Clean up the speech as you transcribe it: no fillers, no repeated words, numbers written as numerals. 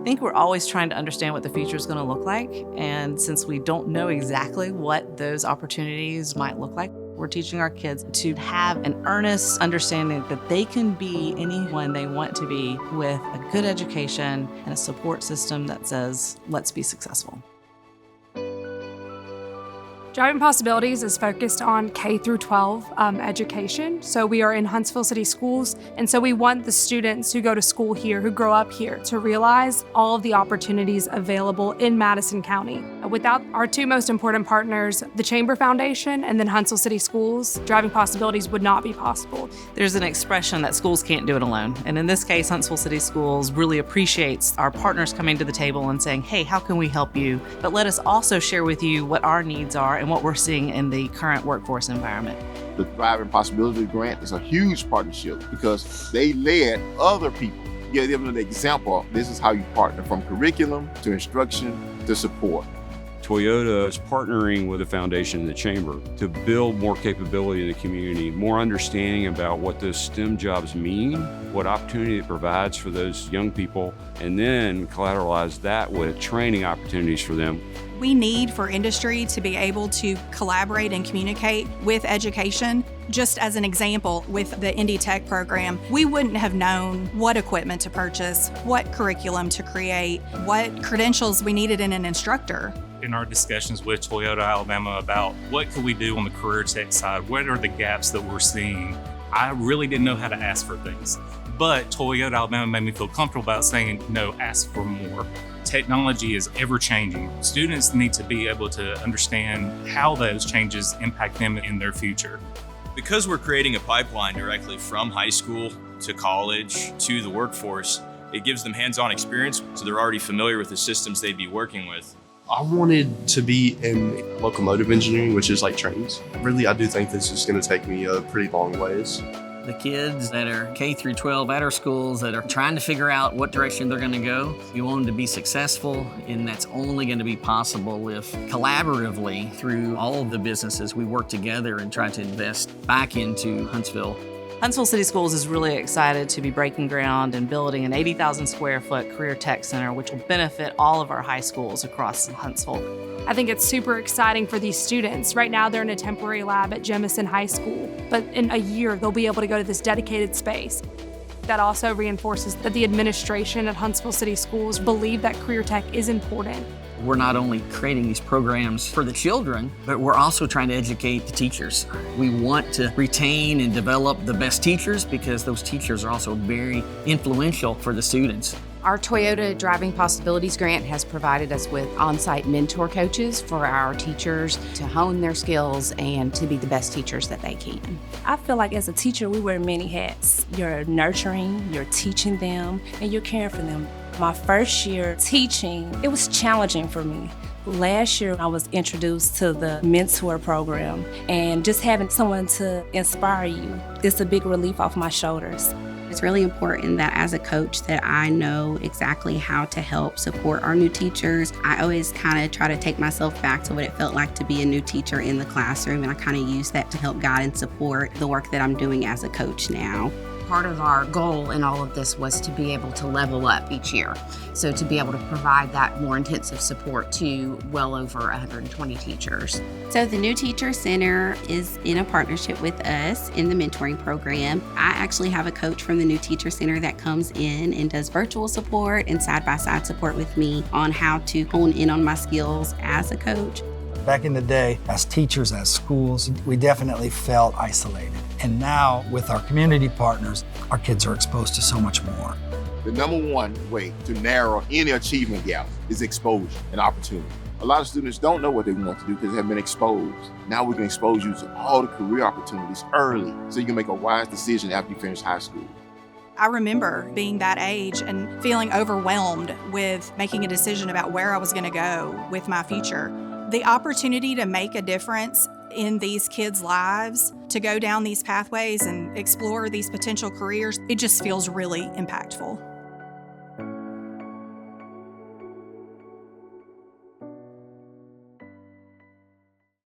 I think we're always trying to understand what the future is going to look like. And since we don't know exactly what those opportunities might look like, we're teaching our kids to have an earnest understanding that they can be anyone they want to be with a good education and a support system that says, let's be successful. Driving Possibilities is focused on K through 12 education. So we are in Huntsville City Schools, and so we want the students who go to school here, who grow up here, to realize all of the opportunities available in Madison County. Without our two most important partners, the Chamber Foundation and then Huntsville City Schools, Driving Possibilities would not be possible. There's an expression that schools can't do it alone. And in this case, Huntsville City Schools really appreciates our partners coming to the table and saying, hey, how can we help you? But let us also share with you what our needs are and what we're seeing in the current workforce environment. The Driving Possibility Grant is a huge partnership because they led other people. Give them an example. This is how you partner, from curriculum to instruction to support. Toyota is partnering with the foundation and the chamber to build more capability in the community, more understanding about what those STEM jobs mean, what opportunity it provides for those young people, and then collateralize that with training opportunities for them. We need for industry to be able to collaborate and communicate with education. Just as an example, with the Indy Tech program, we wouldn't have known what equipment to purchase, what curriculum to create, what credentials we needed in an instructor. In our discussions with Toyota Alabama about what could we do on the career tech side, what are the gaps that we're seeing, I really didn't know how to ask for things. But Toyota Alabama made me feel comfortable about saying, no, ask for more. Technology is ever changing. Students need to be able to understand how those changes impact them in their future. Because we're creating a pipeline directly from high school to college to the workforce, it gives them hands-on experience, so they're already familiar with the systems they'd be working with. I wanted to be in locomotive engineering, which is like trains. Really, I do think this is going to take me a pretty long ways. The kids that are K through 12 at our schools that are trying to figure out what direction they're going to go, we want them to be successful, and that's only going to be possible if collaboratively through all of the businesses we work together and try to invest back into Huntsville. Huntsville City Schools is really excited to be breaking ground and building an 80,000 square foot career tech center, which will benefit all of our high schools across Huntsville. I think it's super exciting for these students. Right now, they're in a temporary lab at Jemison High School, but in a year, they'll be able to go to this dedicated space. That also reinforces that the administration at Huntsville City Schools believe that career tech is important. We're not only creating these programs for the children, but we're also trying to educate the teachers. We want to retain and develop the best teachers because those teachers are also very influential for the students. Our Toyota Driving Possibilities Grant has provided us with on-site mentor coaches for our teachers to hone their skills and to be the best teachers that they can. I feel like as a teacher, we wear many hats. You're nurturing, you're teaching them, and you're caring for them. My first year teaching, it was challenging for me. Last year, I was introduced to the mentor program, and just having someone to inspire you, it's a big relief off my shoulders. It's really important that as a coach that I know exactly how to help support our new teachers. I always kind of try to take myself back to what it felt like to be a new teacher in the classroom, and I kind of use that to help guide and support the work that I'm doing as a coach now. Part of our goal in all of this was to be able to level up each year. So to be able to provide that more intensive support to well over 120 teachers. So the New Teacher Center is in a partnership with us in the mentoring program. I actually have a coach from the New Teacher Center that comes in and does virtual support and side-by-side support with me on how to hone in on my skills as a coach. Back in the day, as teachers, as schools, we definitely felt isolated. And now, with our community partners, our kids are exposed to so much more. The number one way to narrow any achievement gap is exposure and opportunity. A lot of students don't know what they want to do because they haven't been exposed. Now we can expose you to all the career opportunities early so you can make a wise decision after you finish high school. I remember being that age and feeling overwhelmed with making a decision about where I was going to go with my future. The opportunity to make a difference in these kids' lives, to go down these pathways and explore these potential careers, it just feels really impactful.